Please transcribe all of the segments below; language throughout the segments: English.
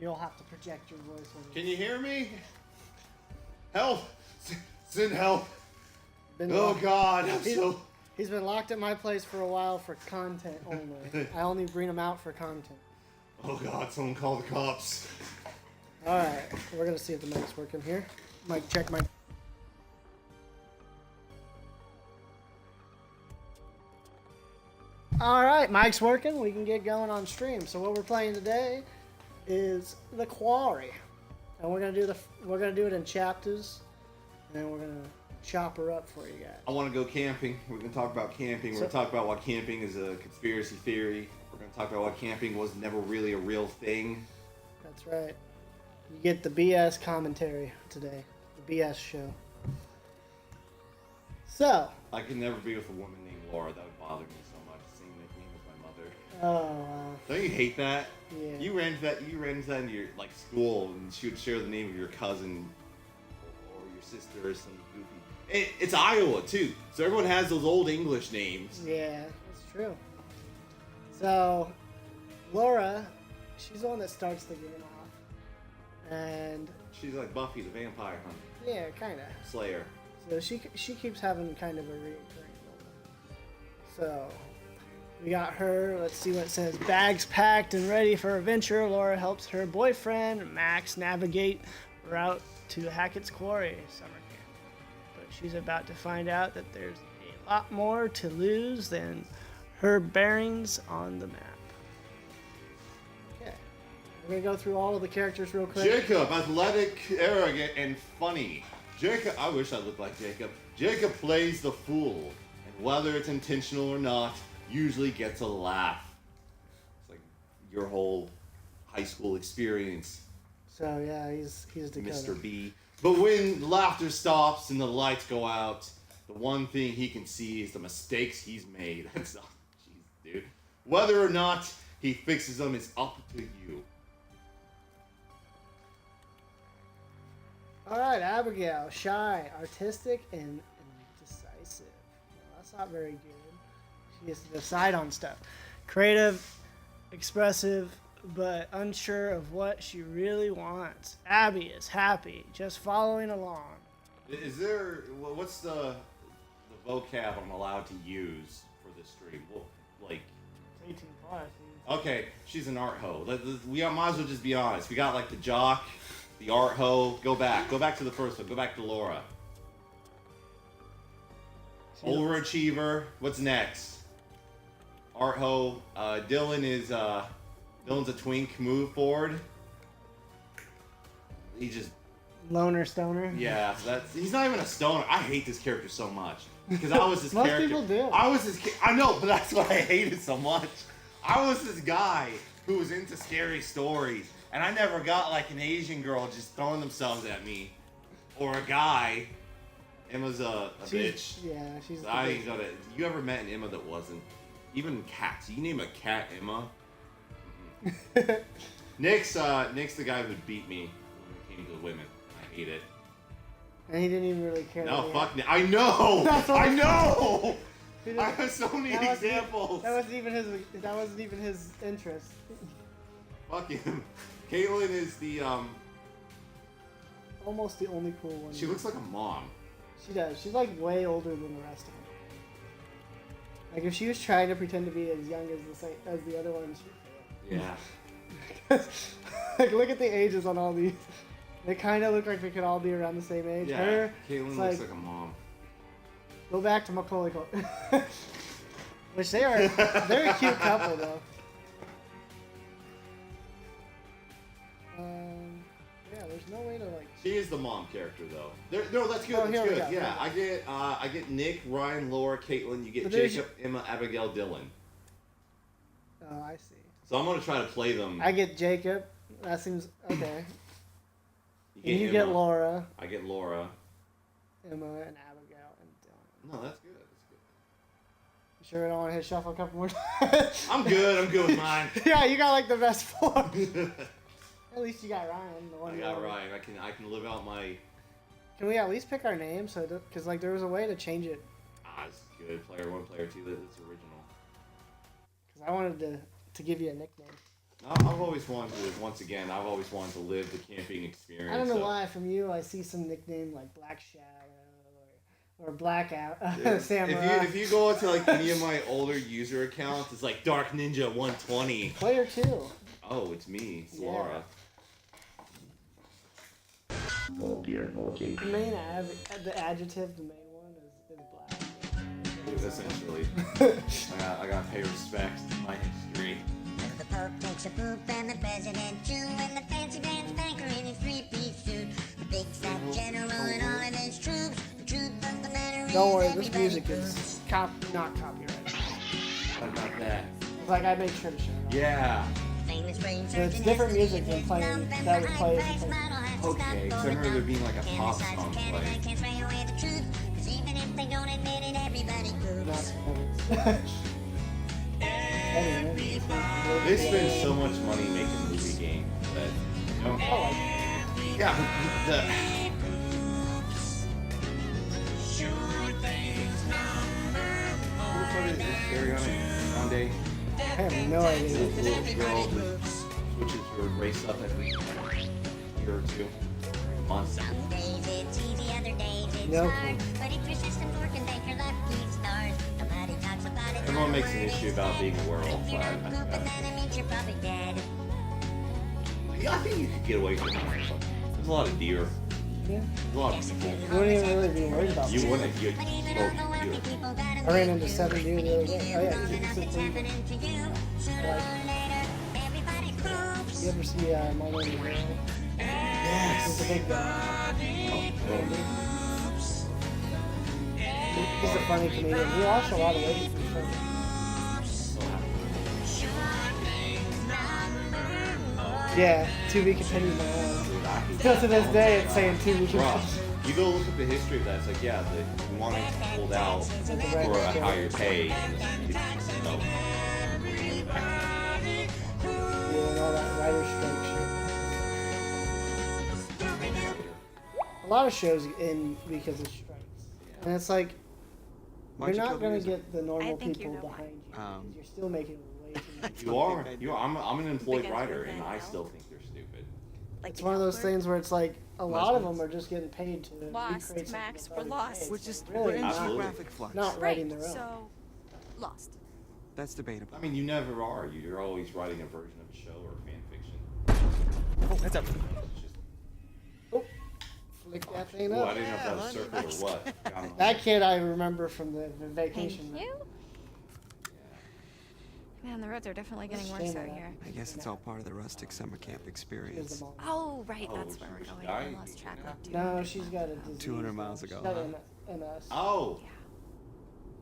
You'll have to project your voice. Can you hear me? Help! Send help! Locked. God, He's been locked at my place for a while for content only. I only bring him out for content. Oh God, someone call the cops. Alright, we're gonna see if the mic's working here. Mic check, mic. Alright, mic's working. We can get going on stream. So what we're playing today is the Quarry. And we're gonna do it in chapters. And then we're gonna chop her up for you guys. I want to go camping. We're going to talk about camping. We're going to talk about why camping is a conspiracy theory. We're going to talk about why camping was never really a real thing. That's right. You get the BS commentary today. The BS show. So. I could never be with a woman named Laura. That would bother me so much. Seeing the name of my mother. Oh, wow. Don't you hate that? Yeah. You ran into that in your school, and she would share the name of your cousin or your sister or some goofy. It's Iowa too, so everyone has those old English names. Yeah, that's true. So, Laura, she's the one that starts the game off, and she's like Buffy the Vampire Hunter. Yeah, kind of. Slayer. So she keeps having kind of a recurring moment. So we got her. Let's see what it says. Bags packed and ready for adventure. Laura helps her boyfriend Max navigate route to Hackett's Quarry summer camp. But she's about to find out that there's a lot more to lose than her bearings on the map. Okay, we're gonna go through all of the characters real quick. Jacob, athletic, arrogant, and funny. Jacob, I wish I looked like Jacob. Jacob plays the fool, and whether it's intentional or not, usually gets a laugh. It's like your whole high school experience. So yeah, he's Dakota. Mr. B. But when laughter stops and the lights go out, the one thing he can see is the mistakes he's made. That's all. Jeez, dude. Whether or not he fixes them is up to you. Alright, Abigail. Shy, artistic, and indecisive. Well, that's not very good. She has to decide on stuff. Creative, expressive, but unsure of what she really wants. Abby is happy, just following along. Is there... What's the vocab I'm allowed to use for this stream? Well, like... It's 18 plus. Okay, she's an art hoe. We might as well just be honest. We got like the jock, the art hoe. Go back to the first one. Go back to Laura. Overachiever. What's next? Art hoe. Dylan's a twink. Move forward. He just... Loner stoner. Yeah, he's not even a stoner. I hate this character so much because I was this Most character. people do. I know, but that's why I hate it so much. I was this guy who was into scary stories, and I never got like an Asian girl just throwing themselves at me, or a guy. Emma's a bitch. Yeah, she's. So I ain't gonna. You ever met an Emma that wasn't? Even cats. You name a cat Emma. Nick's the guy who beat me when it came to women. I hate it. And he didn't even really care. No, fuck Nick. I know. I know. I have so many examples. That wasn't even his interest. Fuck him. Caitlin is the almost the only cool one. She looks like a mom. She does. She's like way older than the rest of them. Like if she was trying to pretend to be as young as the other ones, she'd fail. Yeah. Like look at the ages on all these. They kind of look like they could all be around the same age. Yeah. Her, Caitlin looks like a mom. Go back to Macaulay Culkin. Which they're a cute couple though. Yeah, there's no way to like. She is the mom character though. No, that's good. Oh, that's good. go. Yeah, I get Nick, Ryan, Laura, Caitlin. You get Jacob, Emma, Abigail, Dylan. Oh, I see. So I'm gonna try to play them. I get Jacob. That seems okay. You Emma. get Laura. I get Laura. Emma and Abigail and Dylan. No, that's good. That's good. You sure we don't want to hit shuffle a couple more times? I'm good with mine. Yeah, you got like the best four. At least you got Ryan. The one I got Ryan. I can live out my. Can we at least pick our name? Because like there was a way to change it. It's good. Player 1, player 2. That's original. Because I wanted to give you a nickname. I've always wanted to. Once again, I've always wanted to live the camping experience. I don't know so- why. From you, I see some nickname like Black Shadow or Blackout Yeah. Samurai. If you go into like any of my older user accounts, it's like Dark Ninja 120. Player 2. Oh, it's me, it's Yeah. Laura. The main the adjective, the main one is black. Essentially, I gotta pay respect to my history. The Pope takes a poop and the president too, and the fancy pants banker in his three-piece suit. The big fat general and all of his troops. The truth of the matter is Don't worry, this everybody music poops. is not copyrighted. What about that? Like I make sure to share it. Yeah. Famous brain So it's surgeon different has music to than use playing his thumb, that and would the play high-price because- model has to Okay, stop 'cause I going remember there on. being like a And pop besides, song can't play. lie, can't sway away the truth, 'cause even if they don't admit it, everybody poops. Anyway, They spend so much money making movie games that you know. Oh, like, Yeah, but the. What is this? Ariana Grande? I have no idea. Little girl who switches her race up every year or two. Months. Some days it's easy, other days it's No hard. But if your system's working, then your luck keeps stars. Nobody talks about it. Everyone makes an issue about being a werewolf. If you're not pooping, then it means you're probably dead. I think you could get away from it. There's a lot of deer. Yeah. There's a lot of people. You wouldn't even really be worried about You it. wouldn't. You'd But even go on the lucky deer. people that I ran into 7 deer the other day. Oh yeah, Even it's if it's simply. happening to you, sooner or later, everybody poops. You ever see My Name is Earl? He's the big guy. He's a funny comedian. He lost a lot of weight. He's funny. Yeah, to be continued. Still to this day, it's saying to be continued. Rough. You go look at the history of that. It's like, yeah, you wanted to hold out for a higher pay. And no. Yeah, and all that writer's strike shit. A lot of shows end because of strikes. And it's like, Why'd you're you not kill the going to music? get the normal I think you people know why. behind you. Um, Because you're still making way too much. You are. I'm an employed Because writer, within and I health- still think they're stupid. Like It's the one of those counselor. things where it's like, a lot of them are just getting paid to Lost, recreate something Max, that's we're already lost. made. We're So just really we're in not, Absolutely. geographic flux. not writing their own. So, lost. That's debatable. I mean, you never are. You're always writing a version of a show or fan fiction. Oh, that's up. It's just, Oh, flick that thing oh, I up. didn't know if that was a circle or what. Got 'em. That kid I remember from the vacation. Thank you. Man, the roads are definitely getting Shame worse on out that. here. I guess it's all part of the rustic summer camp Here's experience. the mom. Oh, right, Oh, that's where we're she going. died? I lost track of No, she's got a disease. 200 miles She's ago, got huh? MS. Oh, Yeah.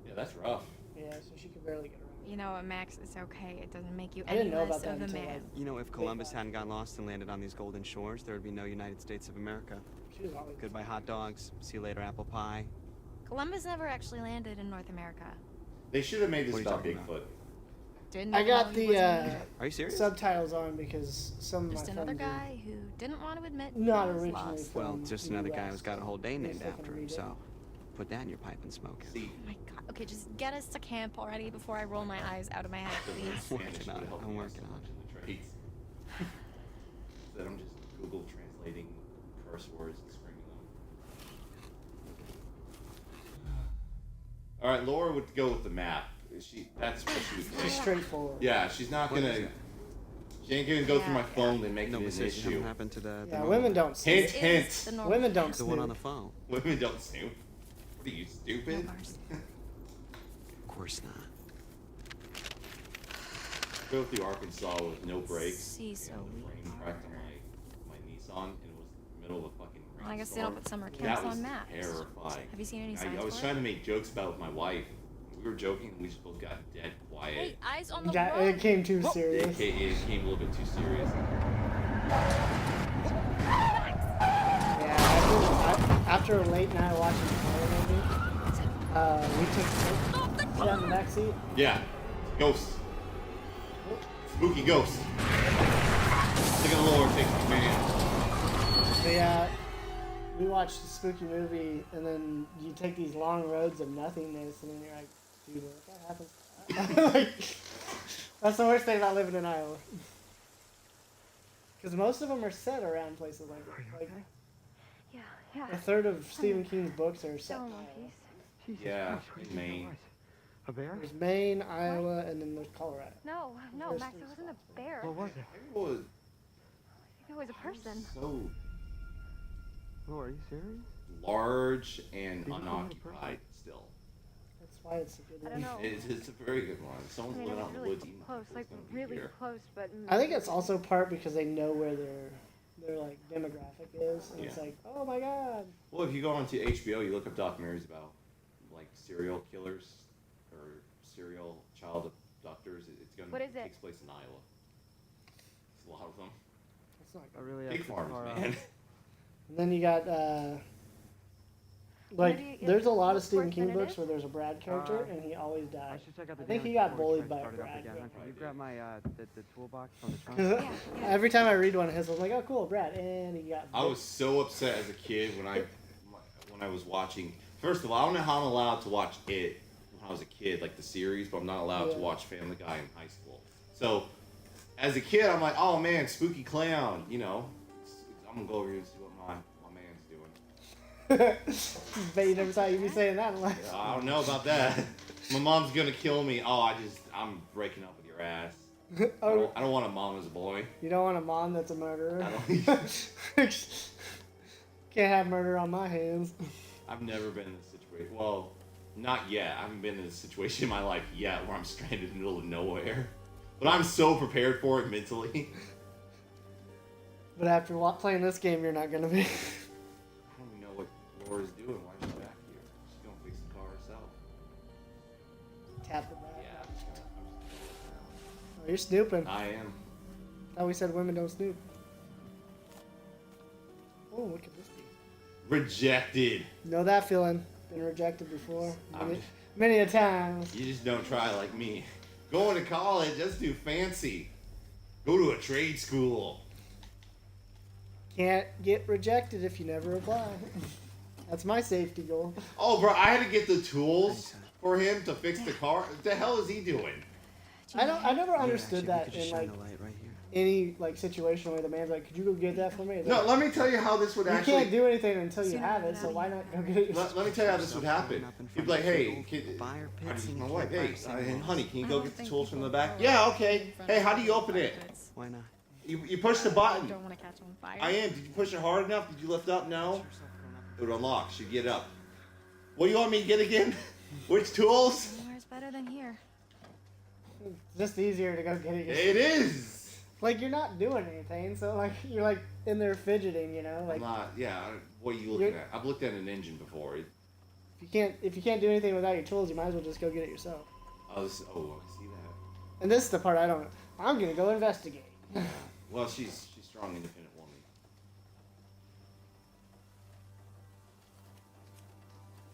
yeah, that's rough. Yeah, so she can barely get around. You know what, Max? It's okay. It doesn't make you I any didn't know less about that of a until, man. like, You know, if Columbus hadn't got lost and landed on these golden shores, there would be no United States of America. She was always Goodbye hot dogs. See you later apple pie. Columbus never actually landed in North America. They should have made this What are you about talking Bigfoot. about? Didn't I even got know he the wasn't. Are you serious? subtitles on because some of Just my another friends are guy who didn't want to admit not he was originally lost. from Well, just the another guy US, who's got a whole day so named they can after read him. it. So, put that in your pipe and smoke it. See, Oh my god. Okay, just get us to camp already before I roll my eyes out of my head, please. Spanish Working on would it. help I'm me working so on much in the trades. That I'm just Google translating curse words and screaming them. All right, Laura would go with the map. That's what she would She's pick. straightforward. Yeah, she's not What gonna. is it? She ain't gonna go through my Yeah, phone and make No it an mistake issue. haven't happened to the Yeah, normal women guy. don't snoop. Hint, This is hint. the normal Women don't The one on the snoop. phone. Women don't snoop. What are you, stupid? No bars. Of course not. Drove through Arkansas with no brakes. See, so and we the frame are- cracked on my Nissan, and it was the middle of a fucking rainstorm. Well, I guess they don't put summer That camps was on maps. terrifying. Have you seen any I signs was for trying it? to make jokes about it with my wife. We were joking, and we just both got dead quiet. Hey, eyes on the Yeah, road. it came too It serious. came a little bit too serious. Yeah, after a late night watching a horror movie, we took sit on the back seat. Yeah, ghost. Spooky ghost. Look at the Lord, thank you, man. So yeah, we watched a spooky movie, and then you take these long roads of nothingness, and then you're like, dude, what the happened? Like, that's the worst thing about living in Iowa. Because most of them are set around places like this. Like Yeah. a third of Stephen King's books are set. Still in monkeys. Jesus Yeah, Christ, what do in you think it Maine. was? A bear? There's Maine, Iowa, and then there's Colorado. No, There's Max, three it wasn't spots. a bear. What was it? It was I think it was a person. so Laura, are you serious? large and Did you find a unoccupied still. That's why it's a good I one. don't know. It's a very good one. I Someone's mean, living it out was in the really woods eating close, it's like gonna be really here. close, but I think it's also part because they know where their like demographic is, and it's Yeah. like, oh my god. Well, if you go onto HBO, you look up documentaries about like serial killers or serial child abductors. It's gonna What is it? takes place in Iowa. It's a lot of them. That's not I good. really Pig have to farms, far man. And then you got like Maybe it there's a lot of looks Stephen worse King than it books is? where there's a Brad character Uh, and he always I dies. should check out the I think he damage got before bullied we by a start it up Brad. again. Can you grab my the toolbox from the trunk? 'Cause Yeah. every time I read one of his, I was like, oh cool, Brad, and he got. I was so upset as a kid when I was watching. First of all, I don't know how I'm allowed to watch it when I was a kid, like the series, but I'm not allowed to Yeah. watch Family Guy in high school. So, as a kid, I'm like, oh man, spooky clown, you know. I'm gonna go over here and see what my man's doing. Bet you never thought you'd be saying that in life. I don't know about that. My mom's gonna kill me. Oh, I'm breaking up with your ass. Oh, I don't want a mom as a boy. you don't want a mom that's a murderer. I don't. Can't have murder on my hands. I've never been in this situation. Well, not yet. I haven't been in a situation in my life yet where I'm stranded in the middle of nowhere. But I'm so prepared for it mentally. But after playing this game, you're not gonna be. I don't even know what Laura's doing. Why is she back here? She's gonna fix the car herself. Tap the back. Yeah. Oh, you're snooping. I am. Thought we said women don't snoop. Oh, what could this be? Rejected. Know that feeling? Been rejected before. I'm- Many a time. You just don't try like me. Going to college, let's do fancy. Go to a trade school. Can't get rejected if you never apply. That's my safety goal. Oh, bro, I had to get the tools for him to fix the car. What the hell is he doing? I never Yeah, understood actually, we that could just in shine like a light right here. any like situation where the man's like, "Could you go get that for me?" It's No, like, let me tell you how this would you actually. can't do anything until you Sooner have than it. So that. why not go get it yourself? Let me tell you how this would happen. Up in He'd be front like, of hey, big old kid, fire I pits just and my you wife, can't hey, fire single honey, can you I go don't get the think tools from people the back? go Yeah, in okay. front Hey, of how do you fire open it? pits. Why not? You push the I button. don't want to catch on fire. I am. Did you push it hard enough? Did you lift up? No. It would unlock. She'd get up. What do you want me to get again? Which tools? Somewhere's better than here. It's just easier to go get it yourself. It is. Like you're not doing anything, so like you're like in there fidgeting, you know. I'm Like not. Yeah. What are you looking You're- at? I've looked at an engine before. if you can't do anything without your tools, you might as well just go get it yourself. I see that. And this is the part I don't. I'm gonna go investigate. Well, she's strong, independent woman.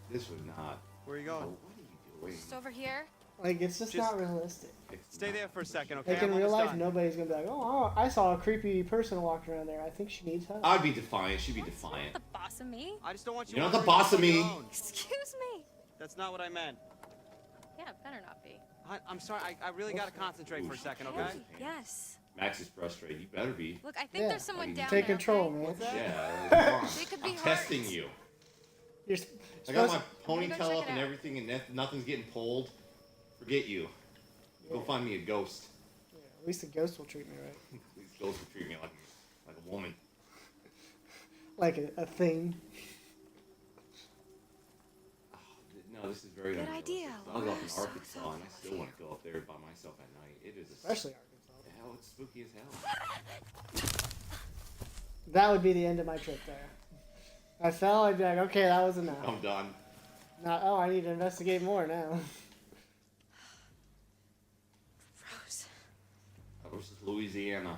This would not. Where are you Oh, going? what are you doing? Just over here. Like it's just Just- not realistic. It's Stay not- there for a second, okay? Like I'm in real almost life, done. nobody's gonna be like, oh, I saw a creepy person walking around there. I think she needs help. I'd be defiant. She'd be defiant. The boss of me. I just don't want you. You're not the wandering boss of on your me. own. Excuse me. That's not what I meant. Yeah, it better not be. I'm sorry. I really got to concentrate for a second, okay? Heavy. Yes. Max is frustrated. You better be. Look, I think Yeah. there's someone down Take there. control, okay? man. What's that? Yeah. come on. They could be I'm testing hurt. you. You're I got supposed- my I'm gonna go ponytail check up it and out. everything, and nothing's getting pulled. Forget you. Go find me a ghost. Yeah, at least the ghost will treat me right. These ghosts will treat me like a woman. Like a thing. No, this is very Good unrealistic. idea, I was Laura. up in So Arkansas, and I still want to go up there by myself at night. It is Especially Arkansas. hell. It's spooky as hell. That would be the end of my trip there. I fell, I'd be like, okay, that was enough. I'm done. Not, oh, I need to investigate more now. Rose. This is Louisiana.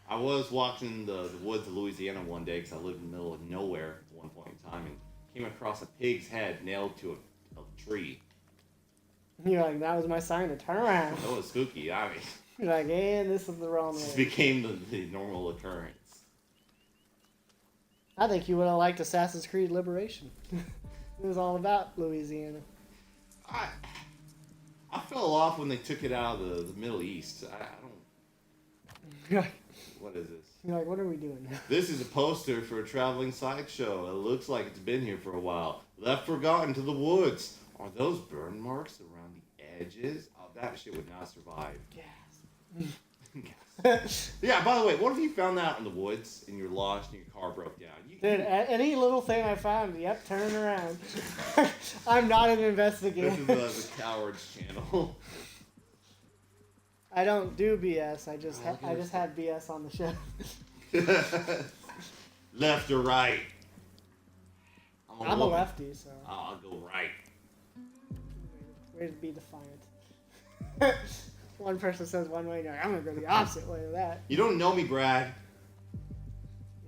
I was walking the woods of Louisiana one day because I lived in the middle of nowhere at one point in time and came across a pig's head nailed to a tree. You're like, that was my sign to turn around. That was spooky. I mean, You're like, and this is the wrong this way. became the normal occurrence. I think you would have liked Assassin's Creed Liberation. It was all about Louisiana. I fell off when they took it out of the Middle East. I don't. What is this? You're like, what are we doing now? This is a poster for a traveling sideshow. It looks like it's been here for a while. Left forgotten to the woods. Are those burn marks around the edges? Oh, that shit would not survive. Gas. Yeah, by the way, what if you found that in the woods and you're lost and your car broke down? Dude, any little thing I found, yep, turn around. I'm not an investigator. This is the Cowards channel. I don't do BS. I just had BS on the show. Left or right? I'm a lefty, so. Oh, I'll go right. Way to be defiant. One person says one way, and you're like, I'm gonna go the opposite way of that. You don't know me, Brad.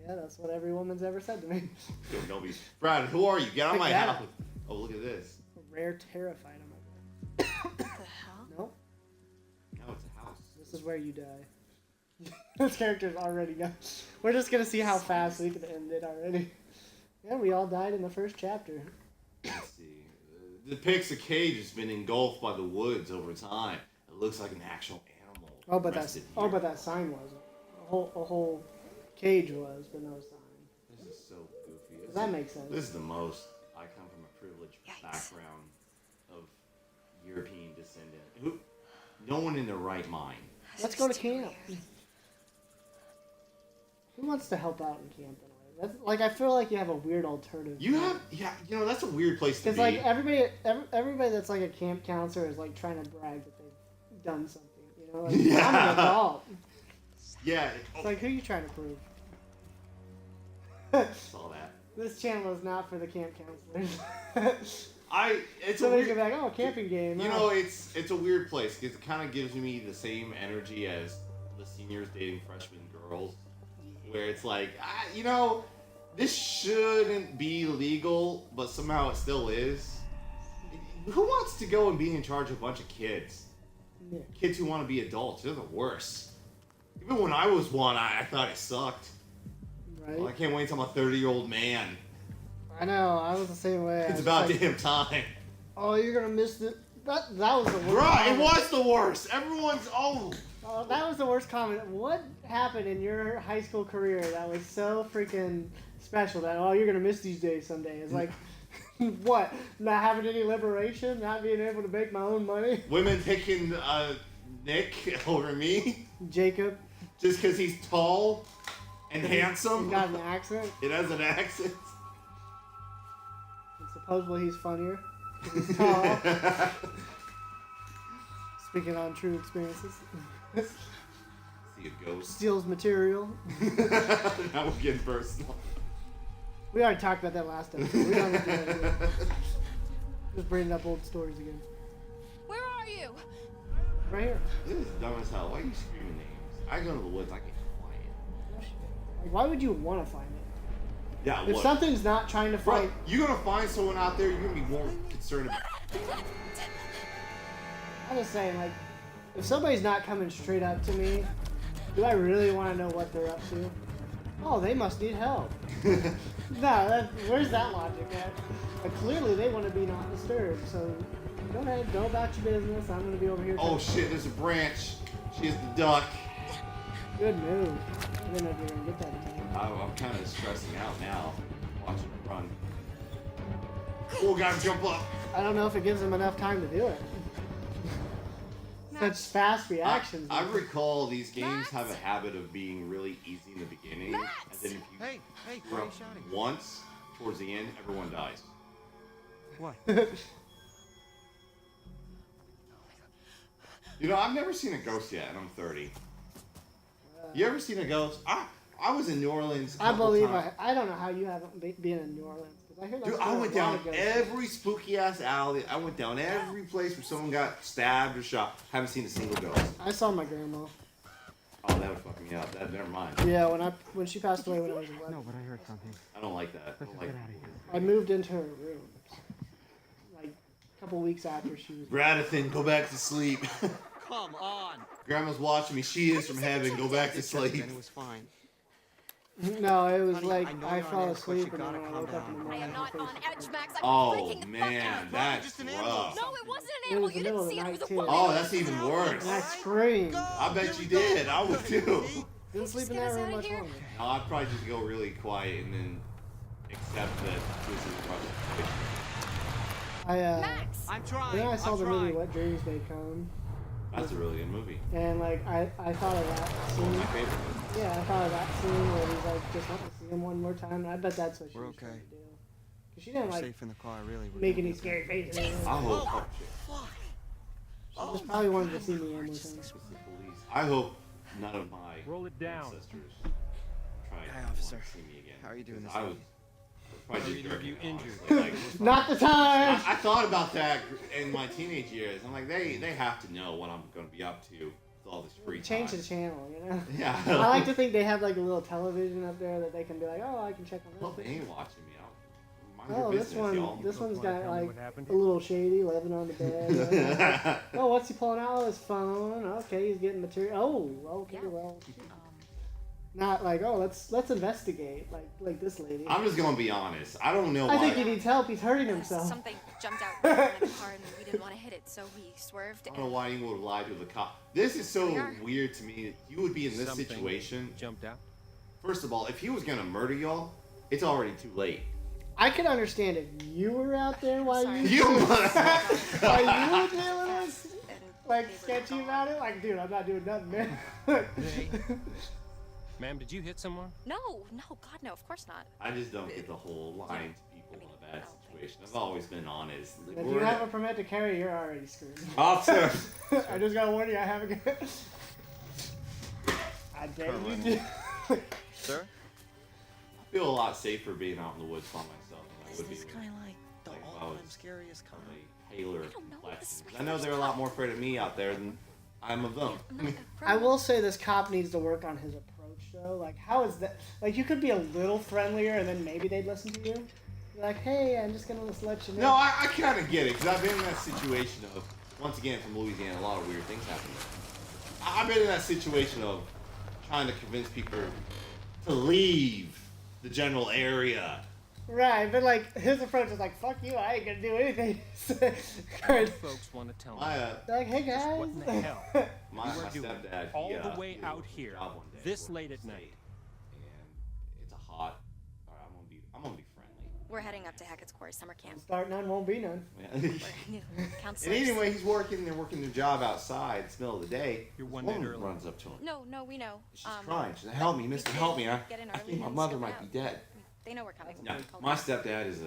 Yeah, that's what every woman's ever said to me. You don't know me. Brad, who are you? Get out of my that house. up. Oh, look at this. A rare terrified on my part. What the hell? Nope. No, it's a house. This is where you die. This character's already gone. We're just gonna see how fast we can end it already. Yeah, we all died in the first chapter. Let's see. Depicts a cage that's been engulfed by the woods over time. It looks like an actual animal. Oh, but rested that here. sign wasn't. A whole cage was, but no sign. This is so goofy. Does that make sense? This is the most. I come from a privileged background of European descendant. No one in their right mind. Let's go to camp. Who wants to help out in camp in a way? That's, like, I feel like you have a weird alternative. You have, yeah, you know, that's a weird place to be. Because, like, everybody that's, like, a camp counselor is, like, trying to brag that they've done something, you know? Like, Yeah. I'm an adult. Yeah. It's like, who are you trying to prove? Saw that. This channel is not for the camp counselors. It's Somebody's a gonna weird, be like, oh, camping game. you oh. know, it's a weird place because it kind of gives me the same energy as the seniors dating freshman girls, where it's like, you know, this shouldn't be legal, but somehow it still is. Who wants to go and be in charge of a bunch of kids? Yeah. Kids who want to be adults, they're the worst. Even when I was one, I thought it sucked. Right? Well, I can't wait until I'm a 30-year-old man. I know, I was the same way. I It's was about like, damn time. oh, you're gonna miss it. That was the worst. Right, it comment. was the worst. Everyone's Oh, that was the worst comment. What happened in your high school career that was so freaking special that, oh, you're gonna miss these days someday? It's like, what? Not having any liberation? Not being able to make my own money? women picking Nick over me Jacob. just because he's tall and handsome. He's got an accent. It has an accent. And supposedly he's funnier. 'Cause he's tall. Speaking on true experiences. See a ghost. Steals material. Now we're getting personal. We already talked about that last episode. We don't have to do that again. Just bringing up old stories again. Where are you? Right here. This is dumb as hell. Why are you screaming names? I go to the woods. I get quiet. Like, why would you want to find it? Yeah. If what? something's not trying to Bro, fight, you're gonna find someone out there. You're gonna be more concerned about. I'm just saying, like, if somebody's not coming straight up to me, do I really want to know what they're up to? Oh, they must need help. No, where's that logic at? But clearly they want to be not disturbed, so go ahead, go about your business. I'm going to be over here. Oh shit! There's a branch. She is the duck. Good move. I didn't know if you were going to get that in time. I'm kind of stressing out now, watching her run. Oh, gotta jump up. I don't know if it gives them enough time to do it. Such fast reactions. I recall these games have a habit of being really easy in the beginning, and then if you Hey, screw why are you up shouting? once, towards the end, everyone dies. What? You know, I've never seen a ghost yet, and I'm 30. You ever seen a ghost? I was in New Orleans. a I couple believe times. I don't know how you haven't been in New Orleans. 'Cause I hear that's Dude, I where went a lot down of ghosts- every spooky ass alley. I went down every place where someone got stabbed or shot. Haven't seen a single ghost. I saw my grandma. Oh, that would fuck me up. That never mind. Yeah, when she passed away when I was 11. No, but I heard something. I don't like that. I Let's don't just like get out of here. I moved into her room. Like a couple weeks after she was. Bradithan, go back to sleep. Come on. Grandma's watching me. She is from heaven. Go back to sleep. And it was fine. No, it was Honey, like I know I you're on fell edge, but asleep you and then gotta when I calm woke up in the down. I morning. am not her on face edge, Max. I'm Oh freaking the fuck man, out. that's Just an rough. animal. No, it wasn't an It animal. was the You middle didn't of see the it. It night, was a too. woman. Oh, that's even worse. And I screamed. I bet you did. I would too. Didn't sleep just in get that us room outta much here. longer. No, I'd probably just go really quiet and then accept that this is probably the situation. Max! I'm trying. Then I saw I'm the trying. movie What Dreams May Come, That's a really good movie. and like I thought of that One of scene. my favorite movies. Yeah, I thought of that scene where he's like just wanting to see him one more time. And I bet that's what she We're was trying okay. to do. Cause she didn't We're like safe in the car, really. We're make gonna any be scary okay. faces. I hope. Oh, shit. She just probably wanted to see me one more time. It's the police. I hope none of my Roll it down. ancestors try Hi, to officer. see me again. How are you doing this I was evening? probably just Either of you jerking off, injured? honestly. Like, Not the time. I thought about that in my teenage years. I'm like, they have to know what I'm going to be up to with all this free time. Change the channel, you know. Yeah. I like to think they have like a little television up there that they can be like, oh, I can check Well, on they this. ain't watching me. Mind Oh, your this business, one, y'all. this one's Wanna got tell me like what happened a here? little shady, living on the bed. Oh, what's he pulling out of his phone? Okay, he's getting material. Oh, okay, Yeah. well, not like, oh, let's investigate like this lady. I'm just going to be honest. I don't know I why. think he needs help. He's hurting himself. Something jumped out in front of the car and we didn't want to hit it, so we swerved. I don't know why you would have lied to the cop. This is so We are. weird to me. You would be in this Something situation. Jumped out. First of all, if he was going to murder y'all, it's already too late. I could understand if you were out there while Sorry. you You while you were dealing with And like they were sketchy gone. about it. Like, dude, I'm not doing nothing, man. Hey. Ma'am, did you hit someone? No, God, no, of course not. I just don't get the whole lying to people in a bad I don't think situation. I've always been honest. Like, If we're you in have a- a permit to carry, you're already screwed. Officer! I just gotta warn you, I haven't got. I bet you do. Sir? I feel a lot safer being out in the woods by myself than I would be This with kind of like the like, if I all-time was scariest car. a paler I don't know, complexion. this is my I know first they're a lot time. more afraid of me out there than I'm of them. I'm not a I pro. will say this cop needs to work on his approach though. Like, how is that? Like, you could be a little friendlier, and then maybe they'd listen to you. Be like, hey, I'm just gonna just let you know. No, I kind of get it, because I've been in that situation of, once again, from Louisiana, a lot of weird things happen there. I've been in that situation of trying to convince people to leave the general area. Right, but like his approach is like, fuck you, I ain't gonna do anything. They're Folks want to tell me. like, hey guys. What in the hell? My You are doing stepdad, all he, the way he out worked a here, job one day this working late at in the night. state, and it's a hot. All right, I'm gonna be friendly. We're heading up to Hackett's Quarry summer camp. Start none, won't be none. Yeah. We're new And counselors. anyway, they're working their job outside. It's the middle of the day. You're This one minute woman early. runs up to him. No, we know. She's crying. She's like, help me, mister, we help me. I get in I early think my and mother scope it might be out. dead. They know we're coming. Yeah, We called my them. stepdad is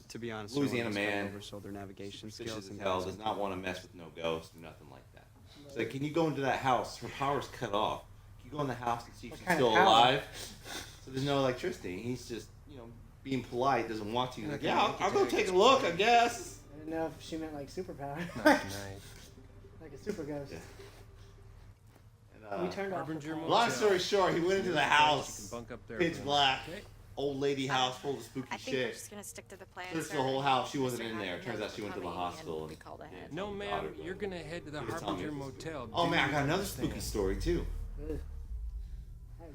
To be honest, Louisiana no one has man. oversold their navigation suspicious skills as and hell, does not want to mess with no ghosts or nothing like that. She's like, can you go into that house? Her power's cut off. Can you go in the house and see if What she's kind of still power? alive? So there's no electricity. He's just, being polite, doesn't want to. He's like, yeah, I'll go take a look, I guess. I didn't know if she meant like superpower. Not tonight. Like a super ghost. Yeah. And, We turned off the Harbinger power. long story short, he went into the You house, can bunk up there. pitch for a black, minute. old lady house full of spooky I think we're shit. just gonna stick to the plan. Searched the sir. whole house. She Mr. wasn't in there. Hackett Turns knows out she we're went to the coming, hospital. and we and called ahead. didn't No, tell the ma'am, daughter, you're but- gonna head to the He just told me Harbinger it was spooky. Motel. Oh Do man, I you got another understand? spooky story too. Ugh.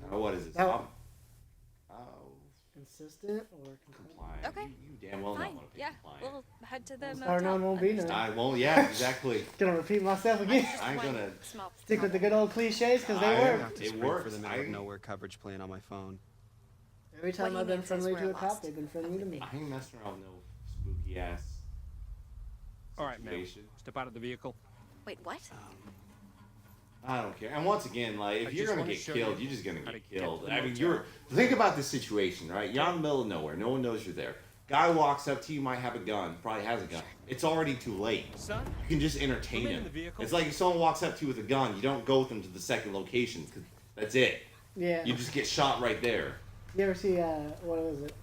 What is it? Now- Oh, Consistent or compliant? compliant. Okay. You damn well Fine. don't want to be Yeah, compliant. we'll head to the Start motel. none, won't be none. I won't. Yeah, exactly. Gonna repeat myself again. I ain't gonna Stick with the good old cliches because they I- work. Have to It spring for works. the middle of I- nowhere coverage plan on my phone. Every time What I've he been means is friendly to we're a cop, lost. they've been friendly to me. I ain't messing around with no spooky ass All right, ma'am. situation. Step out of the vehicle. Wait, what? I don't care. And once again, like, I if you're just gonna wanna get show killed, you you're just gonna how to get get killed. to the I mean, motel. think about this situation, right? You're out in the middle of nowhere. No one knows you're there. Guy walks up to you, might have a gun, probably has a gun. It's already too late. Son, You can just entertain Remain in him. the vehicle. It's like if someone walks up to you with a gun, you don't go with them to the second location because that's it. Yeah. You just get shot right there. You ever see what was it?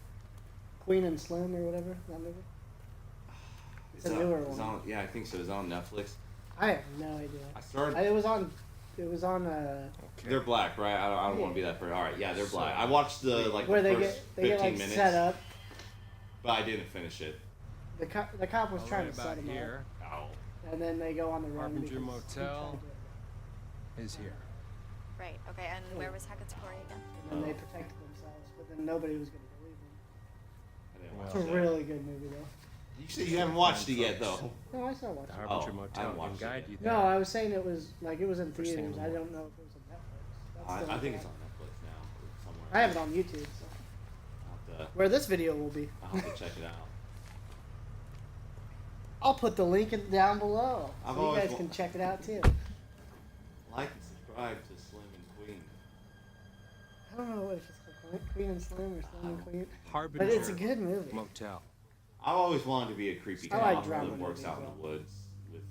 Queen and Slim or whatever that movie? It's a newer it's one. on, yeah, I think so. It's on Netflix. I have no idea. I started. It was on. It was on. okay. They're black, right? I don't want to be that person. All right, yeah, they're black. I watched the Where the they first get 15 15 minutes, set up. but I didn't finish it. The cop was All trying right, to about set him here Ow. up, and then they go on the run. Harbinger because he Motel. tried is here. Right. Okay. And where was Hackett's Quarry again? to- And then they protected themselves, but then nobody was going to believe them. I didn't It's watch a that. really good movie though. You said you haven't watched it yet, though. No, I saw watch The it. Harbinger I Motel watched can it guide yet. you there. No, I was saying it was in First thing in theaters. the I morning. don't know if it was on Netflix. That's the I only think thing it's on Netflix. I have it on YouTube. So. I'll have to, Where this video will be. I'll have to check it out. I'll put the link down below I've so you always guys wa- can check it out too. Like and subscribe to Slim and Queen. I don't know if it's called Queen and Slim or Slim and Queen, Harbinger. but it's a good movie. Motel. I've always wanted to be a creepy I like cop drama that works movies, out in though. the woods.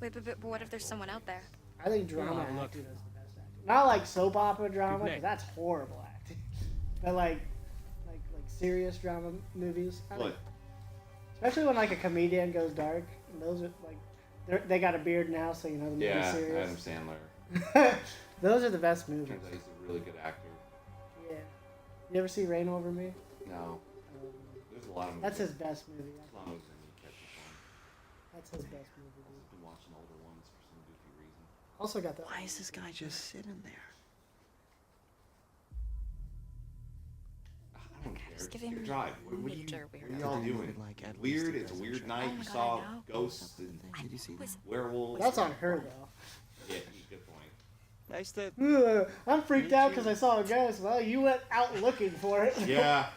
With But what if there's someone out there? I think drama Yeah, look. acting is the best acting. Not like soap opera drama, Good because night. that's horrible acting. But like serious drama movies. I think, What? especially when like a comedian goes dark. And those are like they got a beard now, so you know the movie's Yeah, serious. Adam Sandler. Those are the best movies. Turns out he's a really good actor. Yeah. You ever see Rain Over Me? No, there's a lot of movies. That's his best movie. There's a lot of movies that you catch up on. That's his best movie. I've been watching older ones for some goofy reason. Also got that. Why is this guy just sitting there? I don't care. Just Just giving get a drive. What are major you weird all Did they doing? even, like, at Weird. least It's a do weird some night. Oh my You God, saw I know. ghosts and Did you see that? werewolves. That's on her though. Yeah, good point. Nice to. I'm freaked out because I saw a ghost. Well, you went out looking for it. Yeah.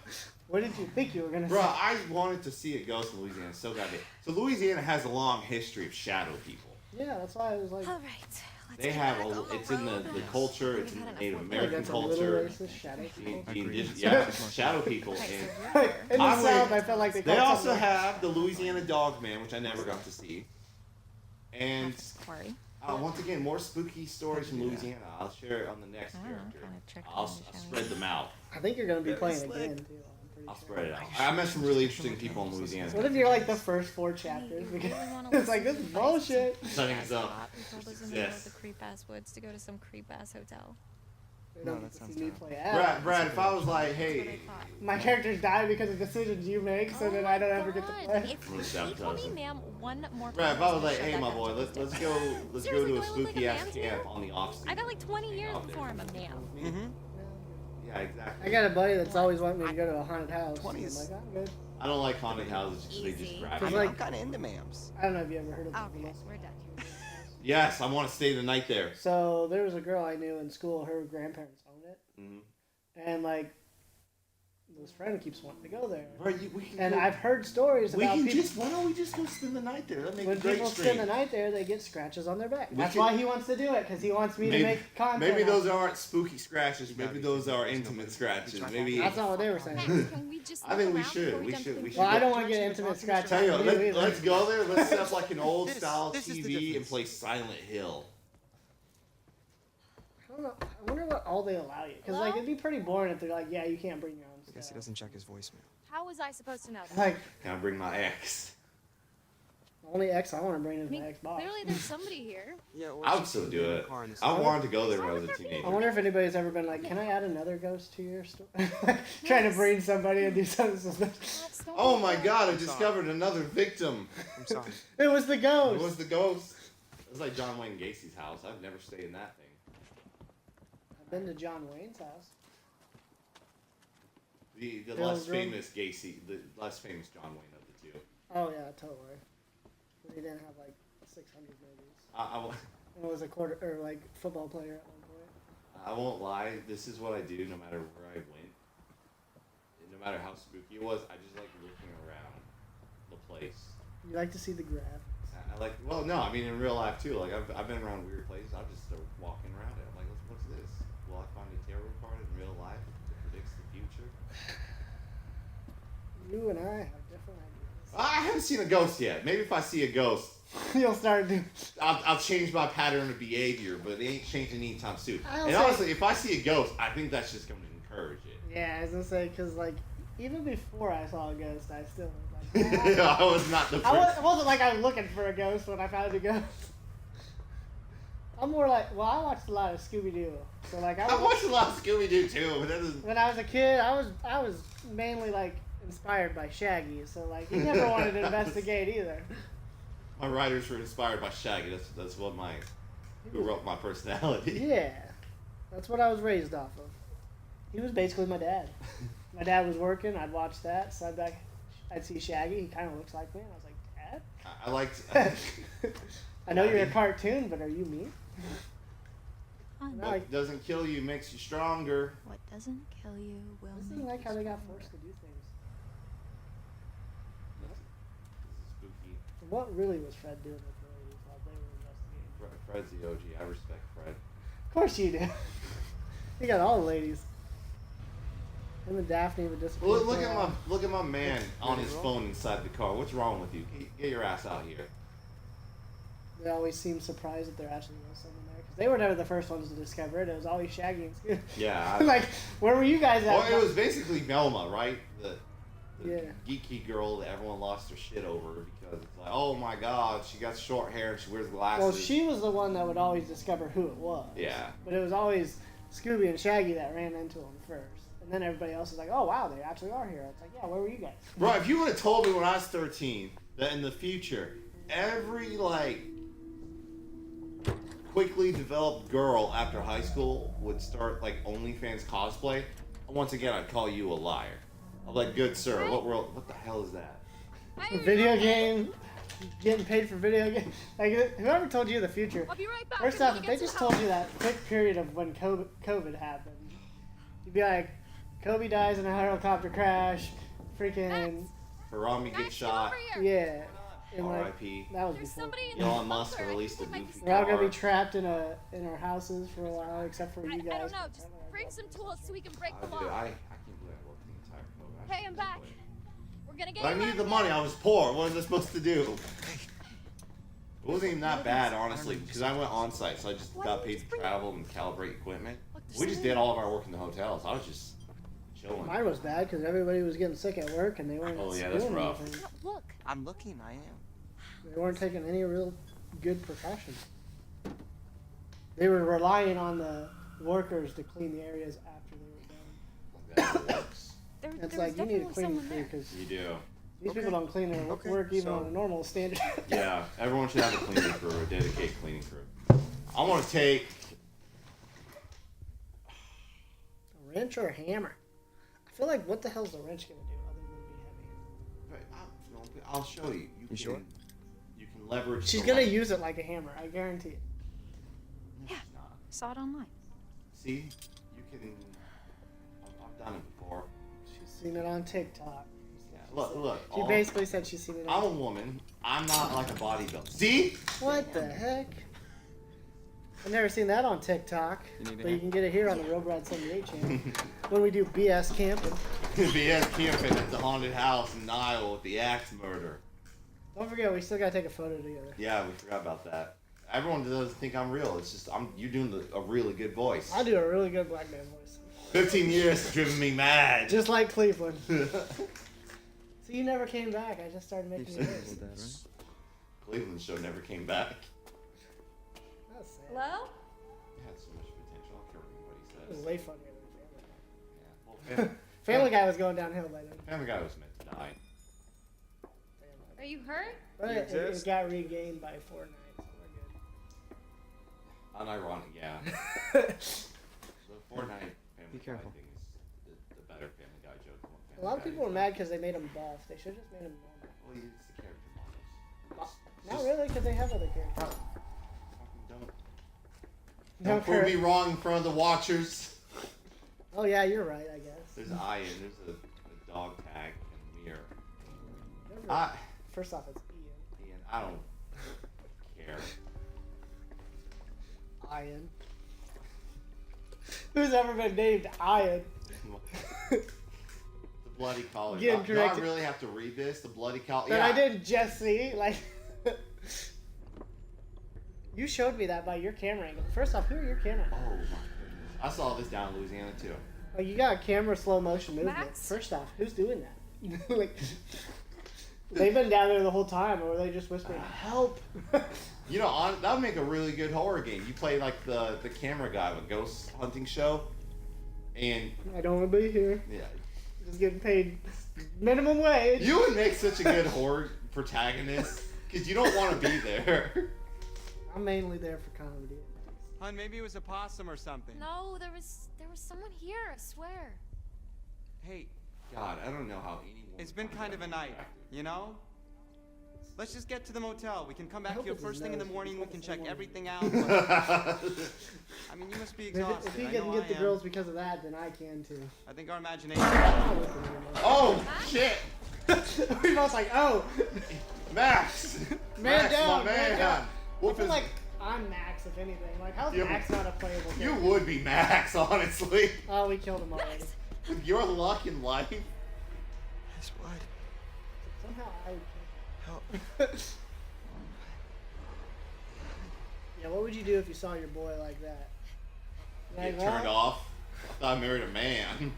What did you think you were gonna Bro, say? I wanted to see a ghost in Louisiana so goddamn. So Louisiana has a long history of shadow people. Yeah, that's why I was like. All right. Let's They get have back a. on the It's in the road. culture. It's in We've the had Native enough Like, American that's a little culture. racist, shadow people. Agreed. Yeah, shadow people. Okay, And so you're In the I'm South, with- I felt like they they called also something- have the Louisiana Dog Man, which I never got to see. And Quarry. once again, more spooky stories from Louisiana. I'll share it on the next Oh, character. kinda tricky, I'll shall we? spread them out. I think you're gonna be Very playing slick. again too. I'm pretty I'll sure. spread it out. I met some really interesting people in Louisiana. What if you're like the first 4 chapters? Because it's like this is bullshit. Setting us up. We told for us in the middle of the success. creep ass woods to go to some creep ass hotel. They No, don't that get to sounds see me terrible. play out. Brad, if I was like, That's what I hey, thought. My characters die because of decisions you make, so that I don't ever get to God, play. If Really you told me, sabotaging. ma'am, one more Brad, time, if I was I'm like, gonna hey, shut my that boy, down let's to go Seriously, to a do I look like a spooky ass man's here? camp on the off season. I got like 20 years Out there. before I'm a man. Mm-hmm. Yeah, exactly. I got a buddy that's always wanting me to go to a haunted house. 20 I'm is- like, I'm good. I don't like haunted houses because they just Easy. grab Cause you. like- I'm kind of into mams. I don't know if you ever heard of the Okay, we're done. Yes, I want to stay the night there. So there was a girl I knew in school. Her grandparents owned it, Mhm. and like this friend keeps wanting to go there. Bro, we can And go- I've heard stories we about can people. just why don't we just go spend the night there? That makes When a great people stream. spend the night there, they get scratches on their back. We That's could- why he wants to do it, because he wants me to Maybe- make content. Maybe out those of it. aren't spooky scratches. Maybe those are intimate scratches. Maybe. That's not what they were saying. Can we just I think look we around should. before We jump should. to We the should. Well, I go- don't want to get intimate scratches. Tell you, from what, either. let's go there. Let's set up like an old This- style this is the TV and difference. play Silent Hill. I don't know. I wonder what all they allow you. Because like it'd be pretty boring if they're like, yeah, you can't bring your own I stuff. guess he doesn't check his voicemail. How was I supposed to know that? Like Can I bring my ex? the only X I want to bring is I mean, my Xbox. clearly there's somebody here. Yeah, I would still do it. I wanted to go there when I was a I teenager. wonder if anybody's ever been like, can I add another ghost to your store? Trying to bring somebody and do something suspicious. Let's don't Oh do my that. God! I discovered another victim. I'm sorry. It was the It ghost. was the ghost. It was like John Wayne Gacy's house. I've never stayed in that thing. I've been to John Wayne's house. The Bill less Grimm. famous Gacy, the less famous John Wayne of the two. Oh yeah, totally. But he didn't have like 600 movies. And was a quarter or like football player at one point. I won't lie. This is what I do no matter where I went. No matter how spooky it was, I just like looking around the place. You like to see the graphics. I like. Well, no, I mean in real life too. Like I've been around weird places. I'll just start walking around it. I'm like, what's this? Will I find a tarot card in real life that predicts the future? You and I have different ideas. I haven't seen a ghost yet. Maybe if I see a ghost, You'll start doing. I'll change my pattern of behavior, but it ain't changing anytime soon. I'll And say- honestly, if I see a ghost, I think that's just going to encourage it. Yeah, I was gonna say because like even before I saw a ghost, I still was like. I was not the I first. it wasn't like I was looking for a ghost when I found a ghost. I'm more like, well, I watched a lot of Scooby Doo, so like I watched a lot of Scooby Doo too, but that doesn't. when I was a kid, I was mainly like inspired by Shaggy, so like he never wanted to investigate either. My writers were inspired by Shaggy. That's what who wrote my personality. Yeah, that's what I was raised off of. He was basically my dad. My dad was working, I'd watch that, so I'd see Shaggy. He kind of looks like me, and I was like, Dad. I liked. I know you're a cartoon, but are you me? fun. Now, What doesn't kill you makes you stronger. What doesn't kill you will this make is like you how they got stronger. forced to do things. This is spooky. What really was Fred doing with the ladies while they were investigating? Fred's the OG. I respect Fred. Of course you do. You got all the ladies. Him and Daphne would disappear. Look at my man on his phone inside the car. What's wrong with you? Get your ass out here. They always seem surprised that there actually was someone there because they were never the first ones to discover it. It was always Shaggy and Scooby. Yeah. Like, where were you guys at? Well, it was basically Velma, right? The Yeah. geeky girl that everyone lost their shit over because it's like, oh my god, she got short hair and she wears glasses. Well, she was the one that would always discover who it was. Yeah. But it was always Scooby and Shaggy that ran into him first. And then everybody else was like, oh wow, they actually are here. It's like, yeah, where were you guys? Bro, if you would have told me when I was 13 that in the future, every, like, quickly developed girl after high school would start, like, OnlyFans cosplay, once again, I'd call you a liar. I'm like, good sir, what the hell is that? Video game, getting paid for video game. Like, whoever told you the future. I'll be right back. First I'm off, gonna if get they to just the told house. you that quick period of when COVID happened, you'd be like, Kobe dies in a helicopter crash, freaking, Harami Max, gets get shot, over here. yeah. And like, R.I.P. that was There's before. somebody in the Elon Musk bunker. I released a think it might be goofy We're all gonna be car. trapped in our houses for a while, except for you guys. I don't know. Just bring some tools so we can break the Dude, law. I can't believe I worked the entire COVID. Hey, I'm back. We're gonna get But I you needed out the of money. there. I was poor. What was I supposed to do? It wasn't even that bad, honestly, because I went on site, so I just Why got don't you paid just to bring- travel and calibrate equipment. Look, there's We just somebody- did all of our work in the hotels. I was just chilling. Mine was bad because everybody was getting sick at work and they weren't Oh, yeah, doing that's rough. anything. No, look. I'm looking, I am. They weren't taking any real good precautions. They were relying on the workers to clean the areas after they were done. That works. It's There like, was you need a definitely cleaning someone crew there. because You do. these people don't clean their Okay, work even so- on a normal standard. Yeah, everyone should have a cleaning crew, a dedicated cleaning crew. I want to take. A wrench or a hammer? I feel like what the hell's the wrench gonna do other than be heavy? I'll show you. You sure? You can leverage. She's the gonna light. use it like a hammer, I guarantee it. Yeah. Saw it online. See, you can. I've done it before. She's seen it on TikTok. Yeah, look. She basically said she's seen it I'm a on woman. I'm not like a bodybuilder. See? What the heck? I've never seen that on TikTok, You need a but you hand? can get it here on the Real Brad 78 channel when we do BS camping. BS camping at the haunted house in Iowa with the axe murder. Don't forget, we still gotta take a photo together. Yeah, we forgot about that. Everyone doesn't think I'm real. It's just you're doing a really good voice. I do a really good black man voice. 15 years has driven me mad. Just like Cleveland. See, you never came back. I just started making You've yours. said that, right? Cleveland show never came back. That's sad. Hello? It had so much potential. I don't care what It anybody was says. way funnier than Family Guy. Yeah. Well, Family Guy was going downhill by then. Family Guy was meant to die. Are you hurt? But You it exist? got regained by Fortnite, so Unironic, yeah. we're good. The Fortnite Family Be Guy careful. thing is the better Family Guy joke. than what A lot of Family people were Guy mad because they made him buff. They should have just made him normal. is. Well, it's the character models. Not really, because they have other characters. Fucking don't. No Don't prove me cur- wrong in front of the watchers. Oh yeah, you're right, I guess. There's Ian, there's a dog tag and a mirror. Never- First off, it's Ian. Ian, I don't care. Ian. Who's ever been named Ian? The bloody collar. Getting Do I corrected. really have to read this? The bloody collar. That Yeah. I didn't just see. Like, you showed me that by your camera angle. First off, who are your camera? Oh my goodness. I saw this down in Louisiana too. Like, you got a camera slow motion movement. Max? First off, who's doing that? Like, they've been down there the whole time, or were they just whispering, "Help"? You know, that would make a really good horror game. You play like the camera guy of a ghost hunting show, and I don't want to be here. yeah, Just getting paid minimum wage. you would make such a good horror protagonist because you don't want to be there. I'm mainly there for comedy. Hun, maybe it was a possum or something. No, there was someone here, I swear. Hey, God, I don't know how anyone. it's been would kind of a find that night, attractive. you know? Let's just get to the motel. We can come back hope here it's his first thing in the nose. morning. It's We not can the check same one. everything out. I mean, you must be exhausted. If he I can know get I the am. girls because of that, then I can too. I think our imagination. Oh shit! We both like, oh, Max! man Max, down, my man down. I Whoop feel his- like I'm Max, if anything. Like, how's You- Max not a playable You character? would be Max, honestly. Oh, we killed him already. With your luck in life. His blood. Somehow I would Help. Yeah, what would you do if you saw your boy like that? Like, Get turned off. I thought I married a man.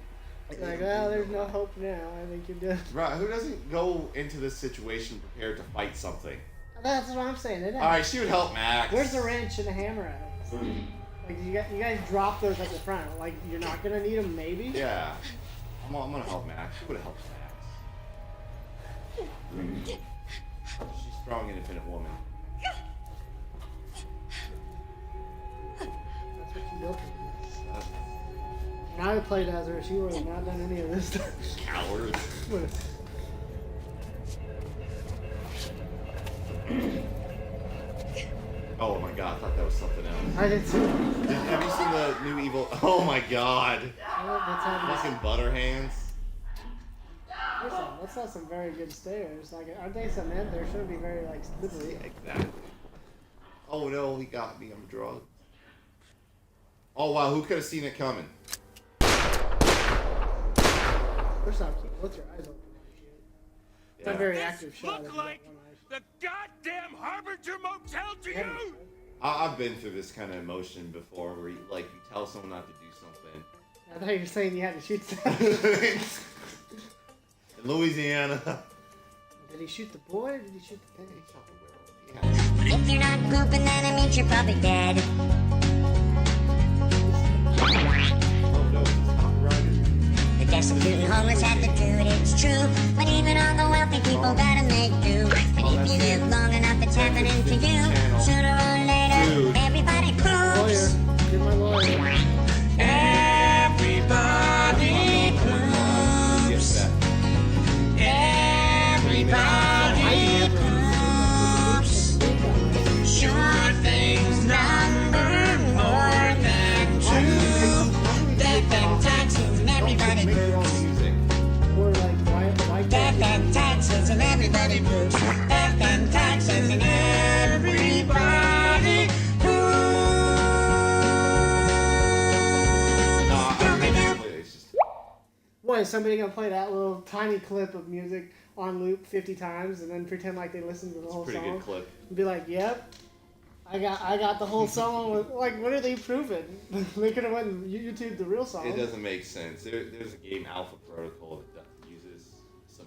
Like, well, there's no hope now. I think you're done. Right, who doesn't go into this situation prepared to fight something? That's what I'm saying. Alright, she would help Max. Where's the wrench and the hammer at? Like, you guys drop those at the front. Like, you're not gonna need them, maybe? Yeah. I'm gonna help Max. She would have helped Max. She's a strong, independent woman. That's what she built. And I would played as her. She would have not done any of this stuff. Cowards. Oh my god, I thought that was something else. I did too. Have you seen the new evil? Oh my god. That's how Fucking butter hands. that's not some very good stairs. Like, aren't they cement? They shouldn't be very, like, slippery. Exactly. Oh no, he got me. I'm drugged. Oh wow, who could have seen it coming? First off, what's your eyes open? It's not a very active shot. if you got one eye. the goddamn Harbinger Motel to Yeah. you! I've been through this kind of emotion before, where you tell someone not to do something. I thought you were saying you had to shoot stuff. In Louisiana. Did he shoot the boy or did he shoot the penny? Yeah. If you're not pooping, then it means you're probably dead. Oh no, it's copyrighted. The destitute and homeless have to do it, it's true. But even all the wealthy people gotta make do. And if you live long enough, it's happening to you. Sooner or later, Dude. everybody Lawyer. poops. Get my lawyer. Everybody Yes, poops. that. Everybody poops. Sure things number more than two. Death and taxes and everybody Make your own poops. music. Or like, why Death can't and taxes and everybody poops. Death and taxes and everybody It's just What, is somebody gonna play that little tiny clip of music on loop 50 times and then pretend like they listened to the whole pretty song? good clip. And be like, yep, I got the whole song. Like, what are they proving? They could have went and YouTube the real song. It doesn't make sense. There's a game, Alpha Protocol, that uses some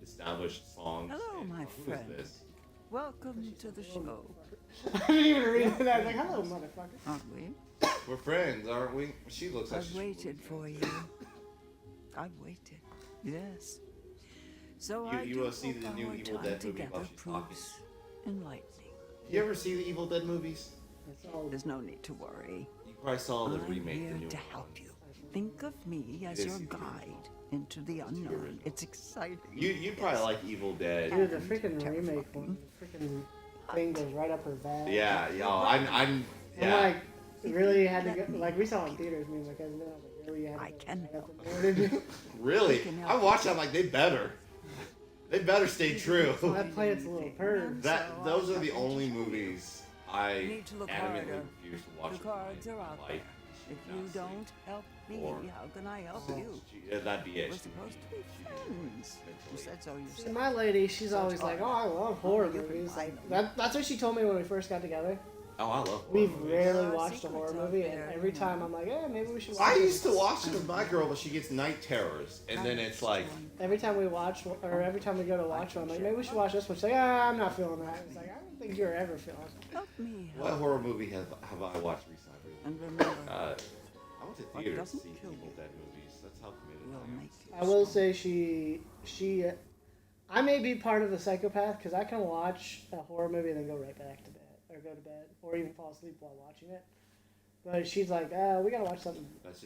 established songs. Hello, and, my who is friend. this? Welcome to the show. I didn't even read that. I was like, hello, motherfucker. Aren't we? We're friends, aren't we? She looks like I've she's waited for you. I've waited. Yes. So You- I you do will see hope the our new Evil time Dead movie together while she's talking. proves enlightening. You ever see the Evil Dead movies? That's all. There's no need to worry. You probably saw the I'm remake, here the new to one. help you. Think of me as is your the original. guide into the unknown. It's exciting. You'd probably like Evil Dead. Dude, the freaking remake one, the freaking thing goes right up her back. Yeah, I'm I'm yeah. like, really had to go, like, we saw it in theaters, me and my cousin, and I was like, really, you had to I go can right up help. in there, did you? Really? can help I watched that, I'm like, they better stay true. Well, that plant's a little perv. Those are the only movies I Need to look adamantly harder. refuse to watch. The with my cards are out wife. there. If you don't help me, Or- how can I help you? That'd be it. We're supposed to be friends. You said so See, yourself. my lady, she's always like, oh, I love horror You can movies. buy Like, them. that's what she told me when we first got together. Oh, I love horror We've movies. rarely There are watched a secrets horror out movie, and there, every you time know. I'm like, maybe we should watch I it. used to watch it with my girl, but she gets night terrors, and then it's like, Every time we watch, or every time we go to watch one, I'm like, maybe we should watch this one. She's like, I'm not feeling that. It's like, I don't think you're ever feeling it. Help me. what horror movie have I watched recently? And remember, I went to theater to doesn't see kill Evil you Dead movies. That's how committed we'll I am. make you. I will say I may be part of the psychopath because I can watch a horror movie and then go right back to bed, or go to bed, or even fall asleep while watching it. But she's like, we gotta watch something That's